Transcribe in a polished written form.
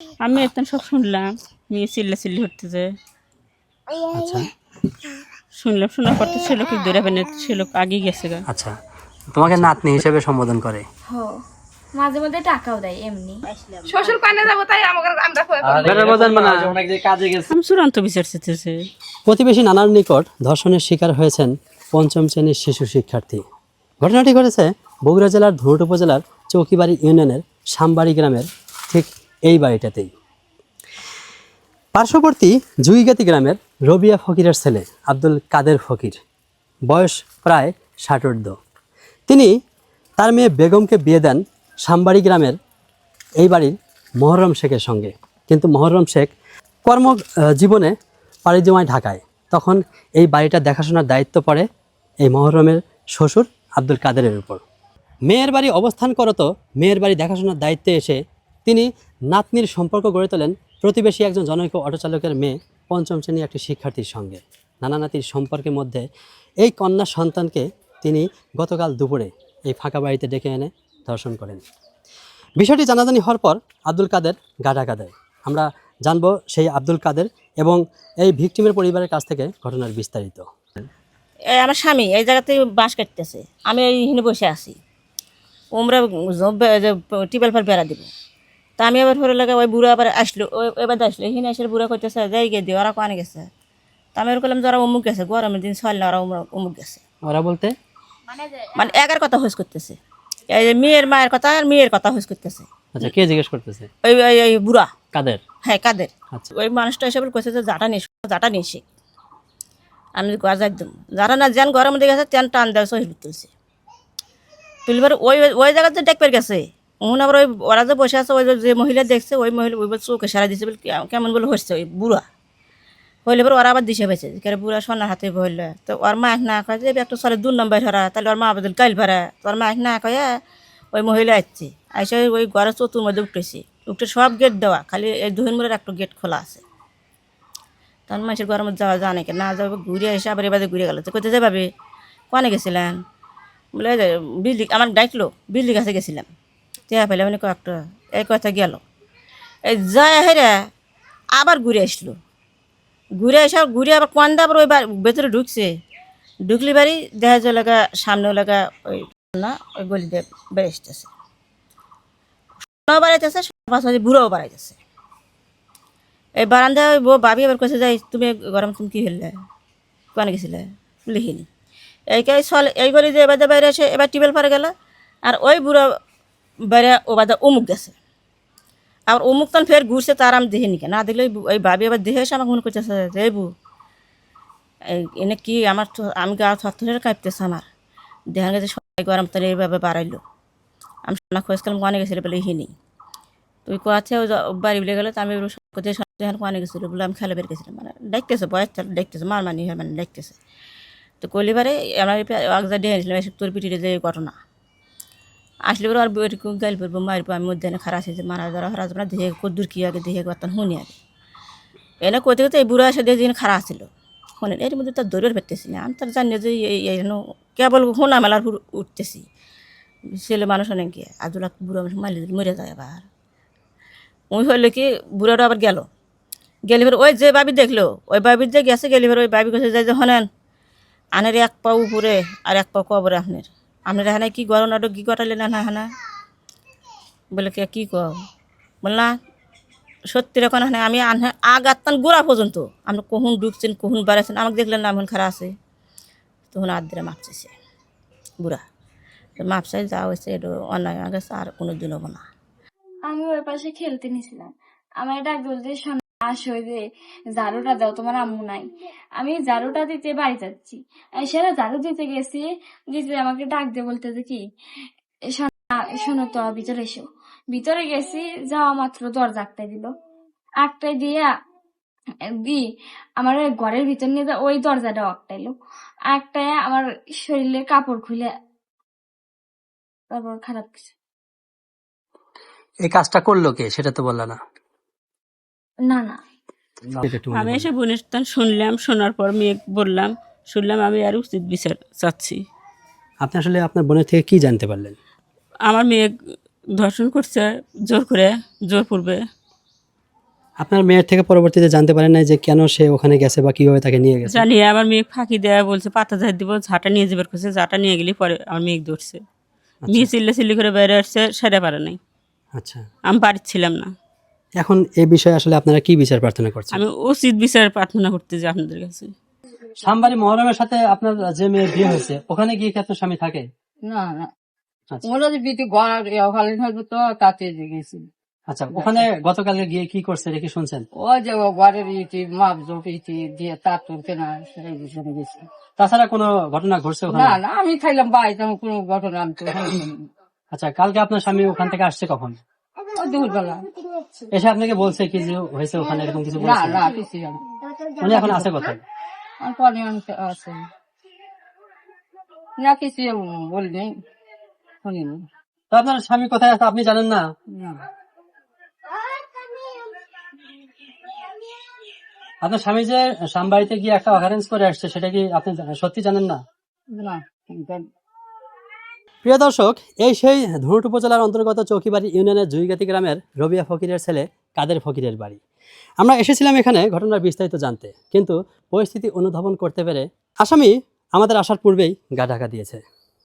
আমি একদম সব শুনলাম, মেয়ে চিল্লাচিল্লি হতেছে। আচ্ছা শুনলাম, শোনার পর তো সে লোক দৌড়ে পেনে সে লোক আগেই গেছে গা। আচ্ছা, তোমাকে নাতনি হিসেবে সম্বোধন করে। হো মাঝে মধ্যে টাকাও দেয় এমনি। শ্বশুর কানে যাবো তাই আমাকে আমরা আমি চূড়ান্ত বিচার চেয়েছে। প্রতিবেশী নানার নিকট ধর্ষণের শিকার হয়েছেন পঞ্চম শ্রেণীর শিশু শিক্ষার্থী। ঘটনাটি ঘটেছে বগুড়া জেলার ধুনট উপজেলার চৌকিবাড়ি ইউনিয়নের সামবাড়ি গ্রামের ঠিক এই বাড়িটাতেই। পার্শ্ববর্তী জুইগাতি গ্রামের রবিয়া ফকিরের ছেলে আব্দুল কাদের ফকির, বয়স প্রায় 60 তিনি তার মেয়ে বেগমকে বিয়ে দেন সামবাড়ি গ্রামের এই বাড়ির মহরম শেখের সঙ্গে। কিন্তু মহরম শেখ কর্ম জীবনে পাড়ি জমায় ঢাকায়। তখন এই বাড়িটা দেখাশোনার দায়িত্ব পড়ে এই মহরমের শ্বশুর আব্দুল কাদেরের উপর। মেয়ের বাড়ি অবস্থান করত মেয়ের বাড়ি দেখাশোনার দায়িত্বে এসে তিনি নাতনির সম্পর্ক গড়ে তোলেন প্রতিবেশী একজন জনৈক অটোচালকের মেয়ে পঞ্চম শ্রেণীর একটি শিক্ষার্থীর সঙ্গে। নানা নাতির সম্পর্কের মধ্যে এই কন্যা সন্তানকে তিনি গতকাল দুপুরে এই ফাঁকা বাড়িতে ডেকে এনে ধর্ষণ করেন। বিষয়টি জানাজানি হওয়ার পর আব্দুল কাদের গা ঢাকা দেয়। আমরা জানবো সেই আব্দুল কাদের এবং এই ভিকটিমের পরিবারের কাছ থেকে ঘটনার বিস্তারিত। আমার স্বামী এই জায়গাতে বাঁশ কাটতেছে, আমি এইখানে বসে আছি। ওমরা টিউবওয়েল পর বেড়া দিব, তা আমি আবার ফেরে লাগে ওই বুড়া আবার আসলো, ওই এবার আসলো, এখানে এসে বুড়া করতেছে যাই গিয়ে দিয়ে ওরা কোয়ানে গেছে। তা আমি ওর করলাম যে ওরা অমুক গেছে, গরমের দিন ছয় না ওরা অমুক গেছে। ওরা বলতে মানে এগার কথা হুস করতেছে, এই যে মেয়ের মায়ের কথা আর মেয়ের কথা হুস করতেছে। আচ্ছা, কে জিজ্ঞেস করতেছে? ওই ওই ওই বুড়া কাদের? হ্যাঁ কাদের। আচ্ছা। ওই মানুষটা এসে কইছে যে জাটা নিয়ে আমি গাছ একদম যারা না যেন ঘরের মধ্যে গেছে তেন টান দেওয়া সহি তুলছে। তুলবার ওই ওই জায়গাতে ডেকপের গেছে। ওখানে আবার ওই ওরা যে বসে আছে ওই যে মহিলা দেখছে, ওই মহিলা ওই চোখে সারা দিচ্ছে বলে কেমন বলে হচ্ছে ওই বুড়া হইলে পরে ওরা আবার দিশে পেয়েছে কে বুড়া সোনার হাতে বললে। তো ওর মা এক না কয় যে একটু সরে 2 নম্বর ধরা, তাহলে ওর মা বদল কাইল ভরা। তোর মা এক না কয়ে ওই মহিলা আসছে, আইসে ওই ঘরের চতুর মধ্যে উঠেছি, উঠে সব গেট দেওয়া, খালি এই দুহিন মোড়ের একটা গেট খোলা আছে। তখন মানুষের ঘরের মধ্যে যাওয়া জানে কি না যাবে, ঘুরে এসে আবার এবার ঘুরে গেল। তো কোথায় যাবে, কোনে গেছিলেন বলে বিজলি আমার ডাকলো, বিজলি কাছে গেছিলাম। টেয়া পেলে মানে কয়েকটা এই কথা গেল, এই যায় হেরে আবার ঘুরে আসলো। ঘুরে এসে ঘুরে আবার কোয়ান্দা আবার ওই ভেতরে ঢুকছে। ঢুকলি বাড়ি দেখা যায় লাগা সামনে লাগা ওই না ওই গলি দিয়ে বেড়েছে, বাড়াইতেছে পাশাপাশি বুড়োও বাড়াইতেছে। এই বারান্দায় ওই বউ ভাবি আবার কাছে যাই তুমি গরম তুমি কী হলে কোয়ানে গেছিলে লিখিনি এইটাই চলে। এই গলি যে এবার বাইরে এসে এবার টিউবওয়েল পারে গেল, আর ওই বুড়ো বাইরে ও বাদে অমুক গেছে। আর অমুক তখন ফের ঘুরছে, তার আমি দেখিনি কেন না দেখলে ওই ভাবি আবার দেখে এসে আমাকে মনে করতেছে যে এই বউ এই এনে কি আমার আমি গা থর কাঁপতেছে আমার। দেখা গেছে সবাই গরম তাহলে এইভাবে বাড়াইলো। আমি সোনা খোঁজ করলাম কোয়ানে গেছিলো বলে হিনি তুই কোয়াছে ওই বাড়ি বলে গেলো। তো আমি কোথায় কোয়ানে গেছিলো বলে আমি খেলে বের গেছিলাম, মানে দেখতেছে বয়স দেখতেছে মার মানি হয় মানে দেখতেছে। তো কলিবারে আমার একজা ডেকে নিয়েছিলাম এসে তোর পিটিরে যে ঘটনা আসলে পরে আর এরকম গাইল পড়বো মারবো। আমি মধ্যে খারাপ আছে যে মারা যারা হারা যাবে না, দেখে কদ্দুর কি আগে দেখে করতাম শুনি আগে এনে কোথায় কোথায় এই বুড়ো এসে দেখে যিনি খারাপ ছিল শোনেন এর মধ্যে তার দৌড়ের ফেরতেছি না। আমি তার জানি যে এই কেবল হোনা মেলার উঠতেছি ছেলে মানুষ অনেক গিয়ে আজুলা বুড়ো মানুষ মারলে মরে যায়। আবার ওই হইলে কি বুড়োটা আবার গেল গেলি ফের ওই যে বাবি দেখলো ওই বাবির যে গেছে গেলি ফের ওই বাবি কাছে যাই যে হনেন আনের এক পা উপরে আর এক পা কবরে আপনার এখানে কি গরম নাটক কী কটালে না হ্যাঁ বলে কে কী কব বল না সত্যি রকম হ্যাঁ আমি আগাতান গোড়া পর্যন্ত আপনি কখন ডুবছেন কখন বাড়াচ্ছেন আমাকে দেখলেন না এখন খারাপ আছে। তখন হাত ধরে মাপছে বুড়া মাপসাই যা হয়েছে এটা অন্যায় হয়ে গেছে আর কোনো দিন হবো না। আমি ওর পাশে খেলতে নিছিলাম, আমার ডাক বলতে আসো যে ঝাড়ুটা দাও তোমার আম্মু নাই। আমি ঝাড়ুটা দিতে বাড়ি যাচ্ছি, সেটা ঝাড়ু দিতে গেছি, দিতে আমাকে ডাক দিয়ে বলতে যে কি শোনো তো ভিতরে এসো। ভিতরে গেছি, যাওয়া মাত্র দরজা আটকাই দিল। আটকাই দিয়া দি আমার ওই ঘরের ভিতর নিয়ে ওই দরজাটা আটকাইলো। আটকায় আমার শরীরের কাপড় খুলে তারপর খারাপ কিছু। এই কাজটা করলো কে সেটা তো বললা না। না না আমি এসে বোনের স্থান শুনলাম, শোনার পর মেয়ে বললাম শুনলাম আমি আর উচিত বিচার চাচ্ছি। আপনি আসলে আপনার বোনের থেকে কি জানতে পারলেন? আমার মেয়ে ধর্ষণ করছে জোর করে, জোর পূর্বে আপনার মেয়ের থেকে পরবর্তীতে জানতে পারেন না যে কেন সে ওখানে গেছে বা কিভাবে তাকে নিয়ে গেছে? জানি আমার মেয়ে ফাঁকি দেয়া বলছে পাতা ঝাড় দিব, ঝাঁটা নিয়ে যাবার করছে, ঝাঁটা নিয়ে গেলে পরে আমার মেয়ে ধরছে। মেয়ে চিল্লি করে বাইরে আসছে, সেটা পারে নাই। আচ্ছা, আমি বাড়ির ছিলাম না। এখন এই বিষয়ে আসলে আপনারা কি বিচার প্রার্থনা করছেন? আমি উচিত বিচার প্রার্থনা করতে যাই আপনাদের কাছে। সামবাড়ি মহরমের সাথে আপনার যে মেয়ে বিয়ে হয়েছে ওখানে গিয়ে কি আপনার স্বামী থাকে? না না আচ্ছা ওরা যে বিটি ঘর ওখানে থাকবে তো তাতে গেছি। আচ্ছা, ওখানে গতকালকে গিয়ে কি করছে এটা কি শুনছেন? ও যে ও ঘরের ইটি মাপজোপ ইটি দিয়ে তার তুলতে না সেই বিষয়ে গেছি। তাছাড়া কোনো ঘটনা ঘটছে ওখানে? না না আমি খাইলাম বাড়িতে আমার কোনো ঘটনা আমি তো ওখানে শুনিনি। আচ্ছা, কালকে আপনার স্বামী ওখান থেকে আসছে কখন? ও দুপুরবেলা। এসে আপনাকে বলছে কি যে হয়েছে ওখানে এরকম কিছু না বলছে? না কিছু জানি উনি এখন আছে কোথায়? আর পরে আমি আছে না কিছু বলিনি শুনিনি। তো আপনার স্বামী কোথায় আছে আপনি জানেন না? না আপনার স্বামী যে সামবাড়িতে গিয়ে একটা অকারেন্স করে আসছে সেটা কি আপনি সত্যি জানেন না? না প্রিয় দর্শক, এই সেই ধুনট উপজেলার অন্তর্গত চৌকিবাড়ি ইউনিয়নের জুইগাতি গ্রামের রবিয়া ফকিরের ছেলে কাদের ফকিরের বাড়ি। আমরা এসেছিলাম এখানে ঘটনার বিস্তারিত জানতে, কিন্তু পরিস্থিতি অনুধাবন করতে পেরে আসামি আমাদের আসার পূর্বেই গা ঢাকা দিয়েছে।